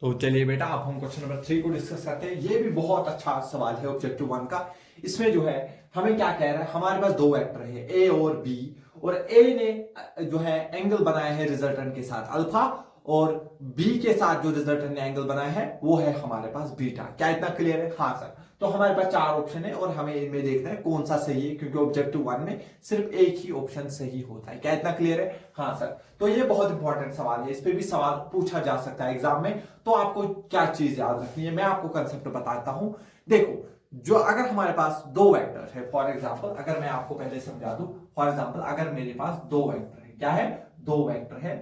तो चलिए बेटा अब हम क्वेश्चन नंबर 3 को डिस्कस करते हैं। ये भी बहुत अच्छा सवाल है ऑब्जेक्टिव 1 का। इसमें जो है हमें क्या कह रहा है, हमारे पास दो वेक्टर है ए और बी, और ए ने जो है एंगल बनाया है रिजल्टेंट के साथ अल्फा, और बी के साथ जो रिजल्टेंट ने एंगल बनाया है वो है हमारे पास बीटा। क्या इतना क्लियर है? हाँ सर। तो हमारे पास चार ऑप्शन है और हमें इनमें देखना है कौन सा सही है, क्योंकि ऑब्जेक्टिव 1 में सिर्फ एक ही ऑप्शन सही होता है। क्या इतना क्लियर है? हाँ सर। तो ये बहुत इंपॉर्टेंट सवाल है, इस पे भी सवाल पूछा जा सकता है एग्जाम में। तो आपको क्या चीज याद रखनी है, मैं आपको कंसेप्ट बताता हूं। देखो, जो अगर हमारे पास दो वेक्टर है, फॉर एग्जांपल अगर मैं आपको पहले समझा दूं, फॉर एग्जांपल अगर मेरे पास दो वेक्टर है, क्या है? दो वेक्टर है।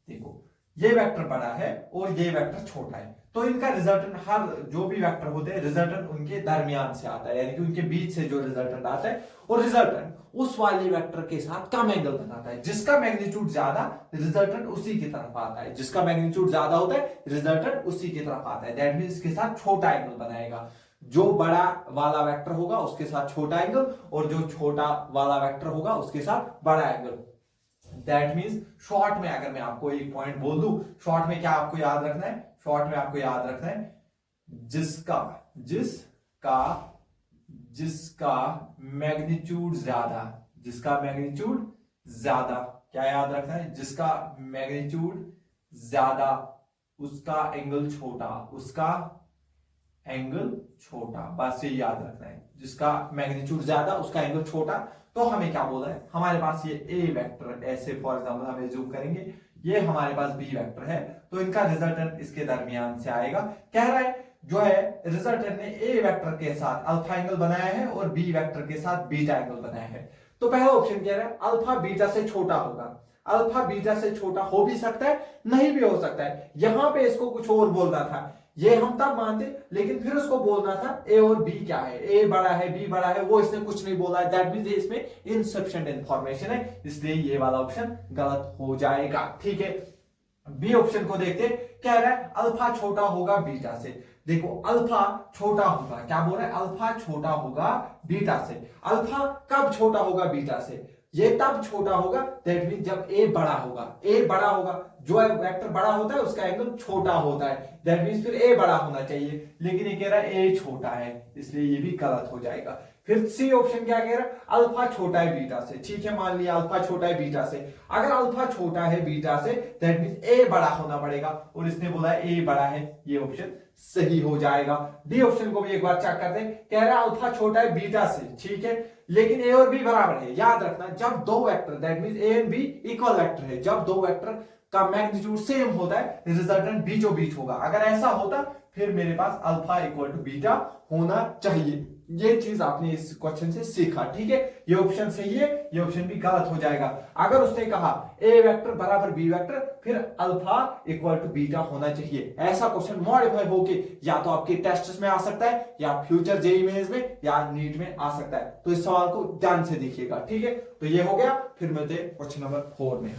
देखो, ये वेक्टर बड़ा है और ये वेक्टर छोटा है, तो इनका रिजल्टेंट, हर जो भी वेक्टर होते हैं रिजल्टेंट उनके दरमियान से आता है, यानी कि उनके बीच से जो रिजल्टेंट आता है, और रिजल्टेंट उस वाले वेक्टर के साथ कम एंगल बनाता है। जिसका मैग्नीट्यूड ज्यादा, रिजल्टेंट उसी की तरफ आता है। जिसका मैग्नीट्यूड ज्यादा होता है, रिजल्टेंट उसी की तरफ आता है। दैट मींस इसके साथ छोटा एंगल बनाएगा। जो बड़ा वाला वेक्टर होगा उसके साथ छोटा एंगल, और जो छोटा वाला वेक्टर होगा उसके साथ बड़ा एंगल। दैट मींस शॉर्ट में अगर मैं आपको एक पॉइंट बोल दूं, शॉर्ट में क्या आपको याद रखना है? शॉर्ट में आपको याद रखना है जिसका जिसका जिसका मैग्नीट्यूड ज्यादा, जिसका मैग्नीट्यूड ज्यादा, क्या याद रखना है? जिसका मैग्नीट्यूड ज्यादा उसका एंगल छोटा, उसका एंगल छोटा। बस ये याद रखना है, जिसका मैग्नीट्यूड ज्यादा उसका एंगल छोटा। तो हमें क्या बोला है? हमारे पास ये ए वेक्टर, ऐसे फॉर एग्जांपल हमें जूम करेंगे, ये हमारे पास बी वेक्टर है, तो इनका रिजल्टेंट इसके दरमियान से आएगा। कह रहा है जो है रिजल्टेंट ने ए वेक्टर के साथ अल्फा एंगल बनाया है और बी वेक्टर के साथ बीटा एंगल बनाया है। तो पहला ऑप्शन कह रहा है अल्फा बीटा से छोटा होगा। अल्फा बीटा से छोटा हो भी सकता है, नहीं भी हो सकता है। यहां पे इसको कुछ और बोलना था, ये हम तब मानते, लेकिन फिर उसको बोलना था ए और बी क्या है, ए बड़ा है बी बड़ा है, वो इसने कुछ नहीं बोला है। दैट मींस इसमें इनसफिशिएंट इंफॉर्मेशन है, इसलिए ये वाला ऑप्शन गलत हो जाएगा। ठीक है, बी ऑप्शन को देखते, कह रहा है अल्फा छोटा होगा बीटा से। देखो, अल्फा छोटा होगा, क्या बोल रहा है? अल्फा छोटा होगा बीटा से। अल्फा कब छोटा होगा बीटा से? ये तब छोटा होगा, दैट मीन जब ए बड़ा होगा। ए बड़ा होगा, जो वेक्टर बड़ा होता है उसका एंगल छोटा होता है, दैट मींस फिर ए बड़ा होना चाहिए, लेकिन ये कह रहा है ए छोटा है, इसलिए ये भी गलत हो जाएगा। फिर सी ऑप्शन क्या कह रहा है? अल्फा छोटा है बीटा से। ठीक है, मान लिया अल्फा छोटा है बीटा से। अगर अल्फा छोटा है बीटा से, दैट मींस ए बड़ा होना पड़ेगा, और इसने बोला ए बड़ा है, ये ऑप्शन सही हो जाएगा। डी ऑप्शन को भी एक बार चेक करते हैं, कह रहा है अल्फा छोटा है बीटा से। ठीक है, लेकिन ए और बी बराबर है। याद रखना, जब दो vector, that means A and B equal vector है, जब दो वेक्टर का मैग्नीट्यूड सेम होता है, रिजल्टेंट बीचों बीच होगा। अगर ऐसा होता फिर मेरे पास अल्फा इक्वल टू बीटा होना चाहिए। ये चीज आपने इस क्वेश्चन से सीखा। ठीक है, ये ऑप्शन सही है, ये ऑप्शन भी गलत हो जाएगा। अगर उसने कहा ए वेक्टर बराबर बी वेक्टर, फिर अल्फा इक्वल टू बीटा होना चाहिए। ऐसा क्वेश्चन मॉडिफाई होके या तो आपके टेस्ट में आ सकता है, या फ्यूचर जेईई मेंस में, या नीट में आ सकता है। तो इस सवाल को ध्यान से देखिएगा। ठीक है, तो ये हो गया। फिर मिलते हैं क्वेश्चन नंबर 4 में।